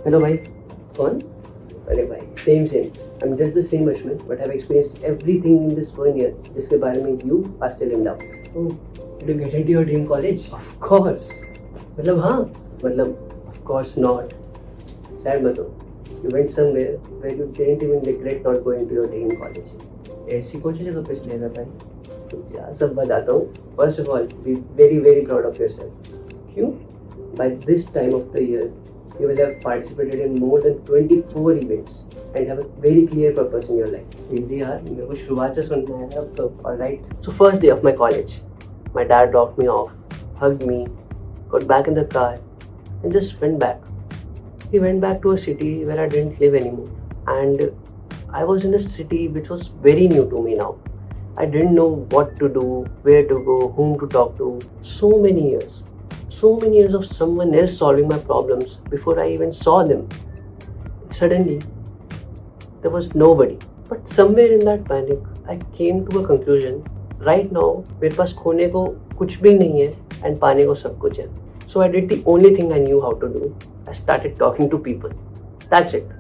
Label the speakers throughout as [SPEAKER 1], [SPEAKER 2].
[SPEAKER 1] Hello भाई. कौन? अरे भाई, same same. I'm just the same Ashwin, but have experienced everything in this 1 year जिसके बारे में you are still in doubt. Oh, did you get into your dream college? Of course. मतलब हाँ, मतलब of course not. Sad मत हो. You went somewhere where you didn't even regret not going to your dream college. ऐसी कौन सी जगह पे चले गए भाई? क्या सब बताता हूँ. First of all, be very very proud of yourself. क्यों? By this time of the year, you will have participated in more than 24 events and have a very clear purpose in your life. Easy यार, मेरे को शुरुआत से सुनना है अब तो. Alright. So first day of my college, my dad dropped me off, hugged me, got back in the car, and just went back. He went back to a city where I didn't live anymore, and I was in a city which was very new to me now. I didn't know what to do, where to go, whom to talk to. So many years of someone else solving my problems before I even saw them. Suddenly, there was nobody. But somewhere in that panic, I came to a conclusion. Right now, मेरे पास खोने को कुछ भी नहीं है and पाने को सब कुछ है. So I did the only thing I knew how to do. I started talking to people. That's it.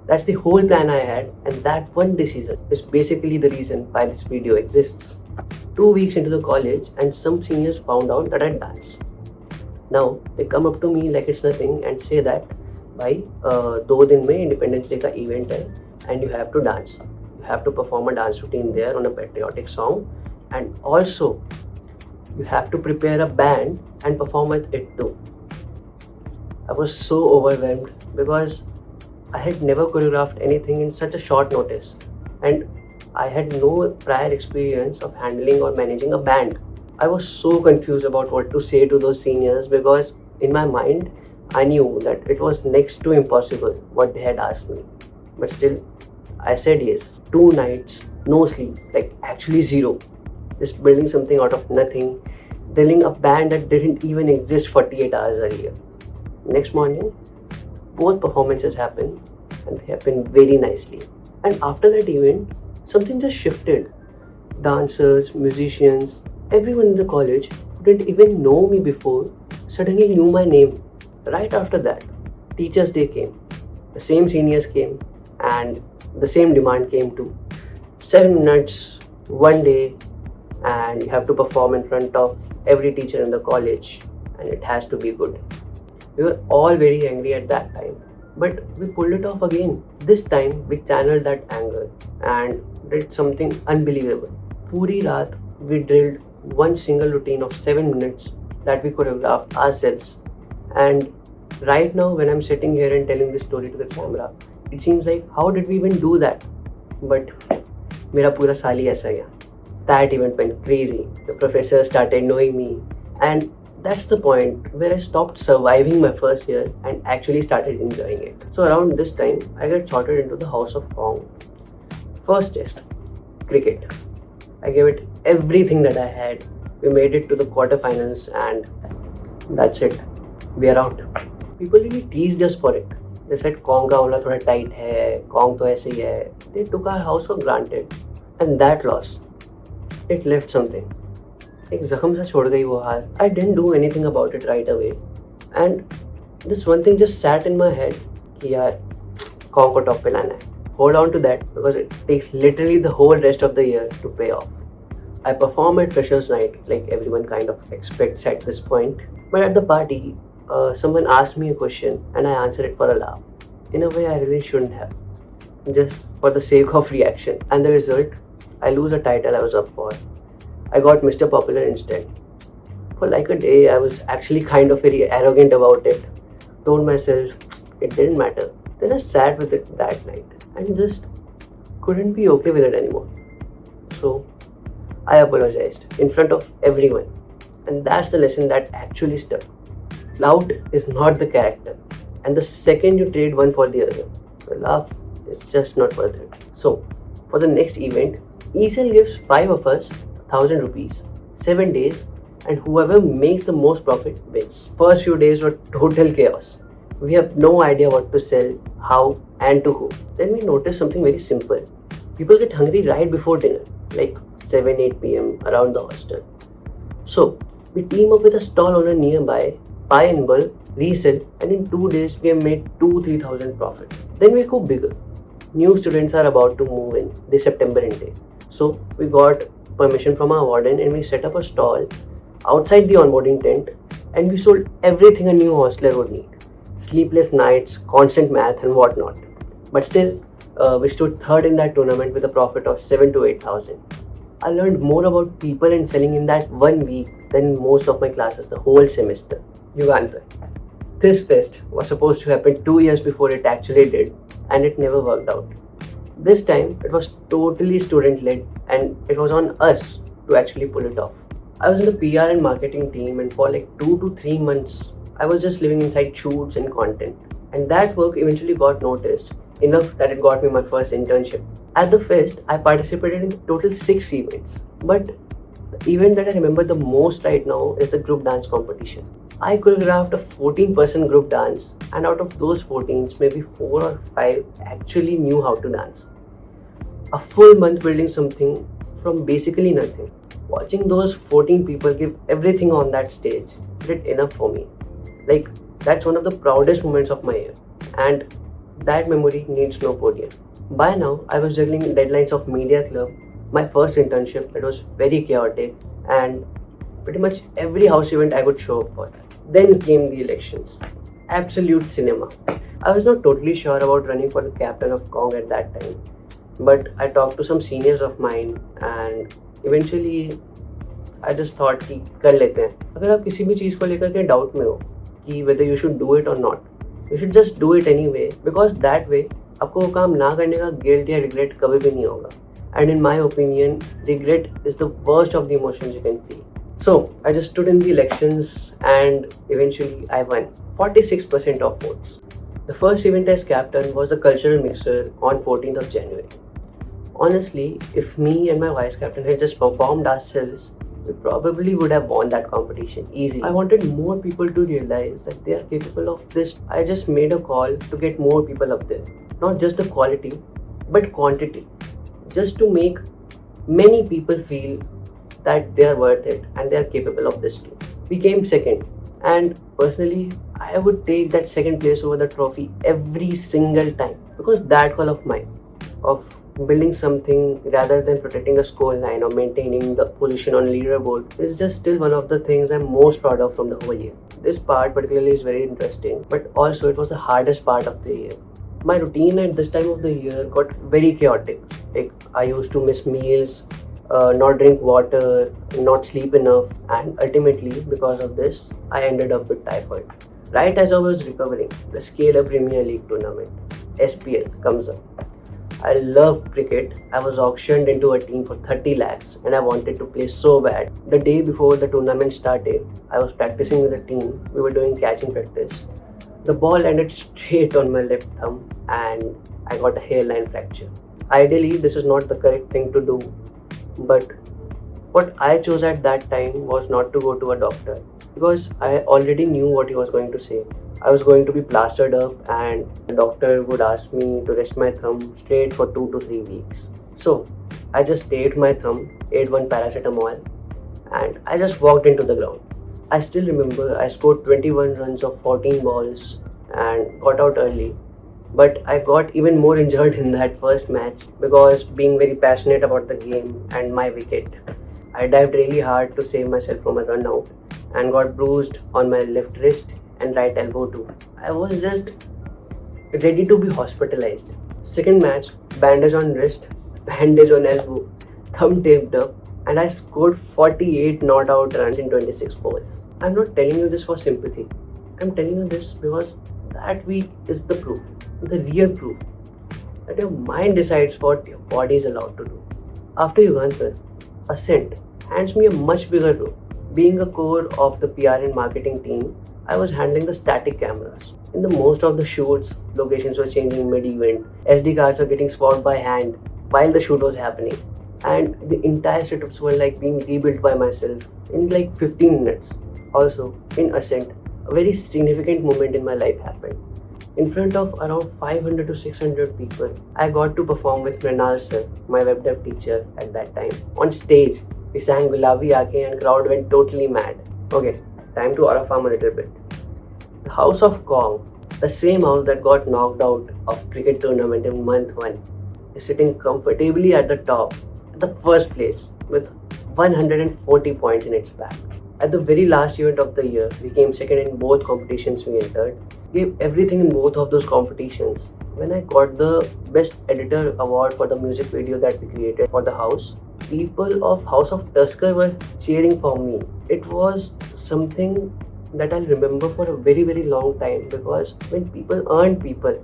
[SPEAKER 1] That's the whole plan I had, and that one decision is basically the reason why this video exists. 2 weeks into the college, and some seniors found out that I danced. Now they come up to me like it's nothing and say that भाई 2 दिन में independence day का event है and you have to dance. You have to perform a dance routine there on a patriotic song, and also you have to prepare a band and perform with it too. I was so overwhelmed because I had never choreographed anything in such a short notice, and I had no prior experience of handling or managing a band. I was so confused about what to say to those seniors because in my mind I knew that it was next to impossible what they had asked me. But still, I said yes. 2 nights, no sleep, like actually zero. Just building something out of nothing, drilling a band that didn't even exist 48 hours earlier. Next morning, both performances happened, and they happened very nicely. And after that event, something just shifted. Dancers, musicians, everyone in the college who didn't even know me before suddenly knew my name. Right after that, Teachers' Day came. The same seniors came, and the same demand came too. 7 minutes, 1 day, and you have to perform in front of every teacher in the college, and it has to be good. We were all very angry at that time, but we pulled it off again. This time, we channeled that anger and did something unbelievable. Puri raat, we drilled one single routine of 7 minutes that we choreographed ourselves. And right now, when I'm sitting here and telling this story to the camera, it seems like how did we even do that? But मेरा पूरा साल ही ऐसा गया. That event went crazy. The professors started knowing me, and that's the point where I stopped surviving my first year and actually started enjoying it. So around this time, I got sorted into the House of Kong. First test, cricket. I gave it everything that I had. We made it to the quarterfinals, and that's it. We are out. People really teased us for it. They said Kong का होना थोड़ा tight है, Kong तो ऐसे ही है. They took our house for granted, and that loss, it left something. एक जख्म सा छोड़ गई वो हार. I didn't do anything about it right away, and this one thing just sat in my head कि यार Kong को top पे लाना है. Hold on to that because it takes literally the whole rest of the year to pay off. I perform at Freshers' Night like everyone kind of expects at this point. But at the party, someone asked me a question and I answered it for a laugh. In a way I really shouldn't have. Just for the sake of reaction. And the result, I lose a title I was up for. I got Mr. Popular instead. For like a day, I was actually kind of very arrogant about it. Told myself it didn't matter. Then I sat with it that night and just couldn't be okay with it anymore. So I apologized in front of everyone. And that's the lesson that actually stuck. Clout is not the character. And the second you trade one for the other, the laugh is just not worth it. So for the next event, ESL gives 5 of us 1,000 rupees, 7 days, and whoever makes the most profit wins. First few days were total chaos. We have no idea what to sell, how, and to who. Then we notice something very simple. People get hungry right before dinner, like 7-8 p.m. around the hostel. So we team up with a stall owner nearby buy in bulk, resell, and in 2 days we have made 2-3,000 profit. Then we go bigger. New students are about to move in this September intake. So we got permission from our warden and we set up a stall outside the onboarding tent and we sold everything a new hostler would need. Sleepless nights, constant math and whatnot. But still, we stood third in that tournament with a profit of 7 to 8,000. I learned more about people and selling in that 1 week than in most of my classes the whole semester. Yugantar. This fest was supposed to happen 2 years before it actually did, and it never worked out. This time, it was totally student led, and it was on us to actually pull it off. I was in the PR and marketing team, and for like 2 to 3 months, I was just living inside shoots and content. And that work eventually got noticed enough that it got me my first internship. At the fest, I participated in total 6 events, but the event that I remember the most right now is the group dance competition. I choreographed a 14-person group dance, and out of those 14s, maybe 4 or 5 actually knew how to dance. A full month building something from basically nothing. Watching those 14 people give everything on that stage did enough for me. Like, that's one of the proudest moments of my year, and that memory needs no podium. By now, I was juggling deadlines of Media Club, my first internship that was very chaotic, and pretty much every house event I could show up for. Then came the elections. Absolute cinema. I was not totally sure about running for the captain of Kong at that time, but I talked to some seniors of mine and eventually I just thought कि कर लेते हैं. अगर आप किसी भी चीज़ को लेकर के डाउट में हो कि whether you should do it or not, you should just do it anyway because that way आपको वो काम ना करने का guilt या regret कभी भी नहीं होगा. And in my opinion, regret is the worst of the emotions you can feel. So I just stood in the elections and eventually I won 46% of votes. The first event as captain was the cultural mixer on 14th of January. Honestly, if me and my vice captain had just performed ourselves, we probably would have won that competition easily. I wanted more people to realize that they are capable of this. I just made a call to get more people up there. Not just the quality, but quantity. Just to make many people feel that they are worth it and they are capable of this too. We came second, and personally, I would take that second place over the trophy every single time because that call of mine of building something rather than protecting a score line or maintaining the position on leaderboard is just still one of the things I'm most proud of from the whole year. This part particularly is very interesting, but also it was the hardest part of the year. My routine at this time of the year got very chaotic. Like I used to miss meals, not drink water, not sleep enough, and ultimately because of this, I ended up with typhoid. Right as I was recovering, the Scale Up Premier League tournament, SPL, comes up. I love cricket. I was auctioned into a team for 30 lakhs and I wanted to play so bad. The day before the tournament started, I was practicing with the team. We were doing catching practice. The ball landed straight on my left thumb and I got a hairline fracture. Ideally, this is not the correct thing to do, but what I chose at that time was not to go to a doctor because I already knew what he was going to say. I was going to be plastered up and the doctor would ask me to rest my thumb straight for 2 to 3 weeks. So I just taped my thumb, ate one paracetamol and I just walked into the ground. I still remember I scored 21 runs of 14 balls and got out early. But I got even more injured in that first match because being very passionate about the game and my wicket. I dived really hard to save myself from a run out and got bruised on my left wrist and right elbow too. I was just ready to be hospitalized. Second match, bandage on wrist, bandage on elbow, thumb taped up, and I scored 48 not out runs in 26 balls. I'm not telling you this for sympathy. I'm telling you this because that week is the proof, the real proof, that your mind decides what your body is allowed to do. After Yugantar, Ascent hands me a much bigger role. Being a core of the PR and marketing team, I was handling the static cameras. In the most of the shoots, locations were changing mid-event. SD cards were getting swapped by hand while the shoot was happening. And the entire setups were like being rebuilt by myself in like 15 minutes. Also, in Ascent, a very significant moment in my life happened. In front of around 500 to 600 people, I got to perform with Mrinal sir, my web dev teacher at that time. On stage, we sang Gulabi Aake and crowd went totally mad. Okay, time to out of farm a little bit. The House of Kong, the same house that got knocked out of cricket tournament in month 1, is sitting comfortably at the top, at the first place, with 140 points in its back. At the very last event of the year, we came second in both competitions we entered, gave everything in both of those competitions. When I got the Best Editor award for the music video that we created for the house, people of House of Tusker were cheering for me. It was something that I'll remember for a very very long time, because when people earn people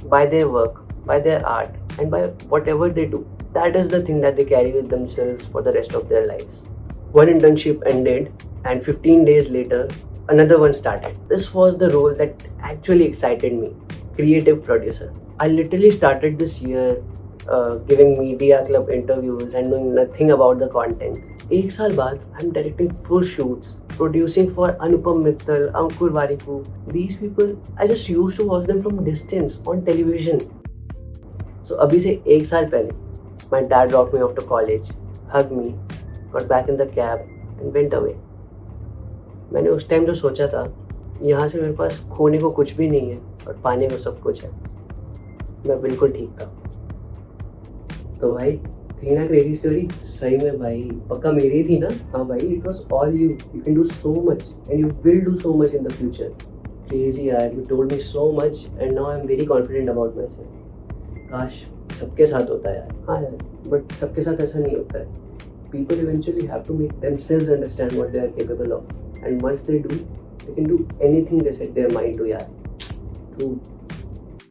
[SPEAKER 1] by their work, by their art, and by whatever they do, that is the thing that they carry with themselves for the rest of their lives. One internship ended, and 15 days later, another one started. This was the role that actually excited me, creative producer. I literally started this year giving media club interviews and knowing nothing about the content. एक साल बाद I'm directing full shoots, producing for Anupam Mittal, Ankur Warikoo. These people, I just used to watch them from distance on television. So अभी से एक साल पहले, my dad dropped me off to college, hugged me, got back in the cab and went away. मैंने उस time जो सोचा था, यहाँ से मेरे पास खोने को कुछ भी नहीं है और पाने को सब कुछ है, मैं बिल्कुल ठीक था. तो भाई थी ना क्रेजी स्टोरी? सही में भाई पक्का मेरी ही थी ना? हाँ भाई, it was all you. You can do so much and you will do so much in the future. Crazy यार, you told me so much and now I am very confident about my self. काश सबके साथ होता है यार. हाँ यार, but सबके साथ ऐसा नहीं होता है. People eventually have to make themselves understand what they are capable of, and once they do, they can do anything they set their mind to. यार, true.